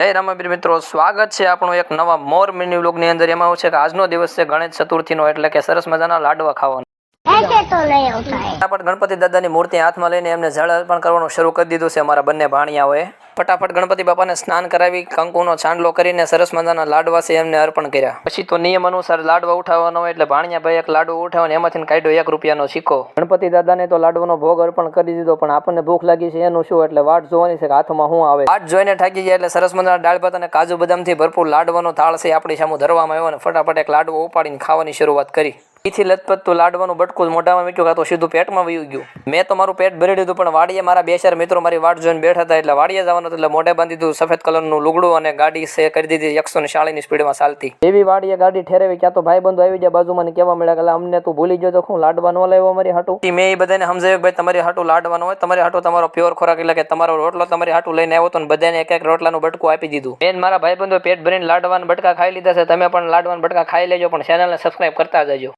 જય રામાબીર મિત્રો, સ્વાગત છે આપણું એક નવા મોર મિની વ્લોગની અંદર. એમાં એવું છે કે આજનો દિવસ છે ગણેશ ચતુર્થીનો, એટલે કે સરસ મજાના લાડવા ખાવાના. ફટાફટ ગણપતિ દાદાની મૂર્તિ હાથમાં લઈને એમને જળ અર્પણ કરવાનું શરૂ કરી દીધું છે અમારા બંને ભાણિયાઓએ. ફટાફટ ગણપતિ બાપાને સ્નાન કરાવી કંકુનો ચાંદલો કરીને સરસ મજાના લાડવા છે એમને અર્પણ કર્યા. પછી તો નિયમ અનુસાર લાડવા ઉઠાવવાનો હોય એટલે ભાણિયા ભાઈ એક લાડવો ઉઠાવવાનો, એમાંથી કાઢ્યો 1 રૂપિયાનો સિક્કો. ગણપતિ દાદાને તો લાડવાનો ભોગ અર્પણ કરી દીધો, પણ આપણને ભૂખ લાગી છે એનું શું, એટલે વાટ જોવાની છે કે હાથમાં શું આવે. વાટ જોઈને થાકી ગયા એટલે સરસ મજાના દાળ ભાત અને કાજુ બદામથી ભરપૂર લાડવાનો થાળ છે આપણી સામે ધરવામાં આવ્યો અને ફટાફટ એક લાડવો ઉપાડીને ખાવાની શરૂઆત કરી. એથી લથપથતું લાડવાનું બટકું મોઢામાં મૂક્યું કાં તો સીધું પેટમાં વયું ગયું. મેં તો મારું પેટ ભરી દીધું, પણ વાડીએ મારા 2-4 મિત્રો મારી વાટ જોઈને બેઠા હતા એટલે વાડીએ જવાનું, એટલે મોઢે બાંધી દીધું સફેદ કલરનું લુગડું અને ગાડી છે કરી દીધી 140ની સ્પીડમાં ચાલતી. એવી વાડીએ ગાડી ઠેરવી ક્યાં તો ભાઈબંધો આવી ગયા બાજુમાં ને કહેવા મળ્યા કે અમને તું ભૂલી ગયો તો હું લાડવા ન લાવ્યો અમારી હાટું. મેં એ બધાને સમજાવ્યું ભાઈ તમારી હાટું લાડવાનું હોય, તમારી હાટું તમારો પ્યોર ખોરાક એટલે કે તમારો રોટલો તમારી હાટું લઈને આવ્યો તો બધાને એક રોટલાનું બટકું આપી દીધું. મેં મારા ભાઈબંધો પેટ ભરીને લાડવાના બટકા ખાઈ લીધા છે. તમે પણ લાડવાના બટકા ખાઈ લેજો, પણ ચેનલને સબસ્ક્રાઇબ કરતા જજો.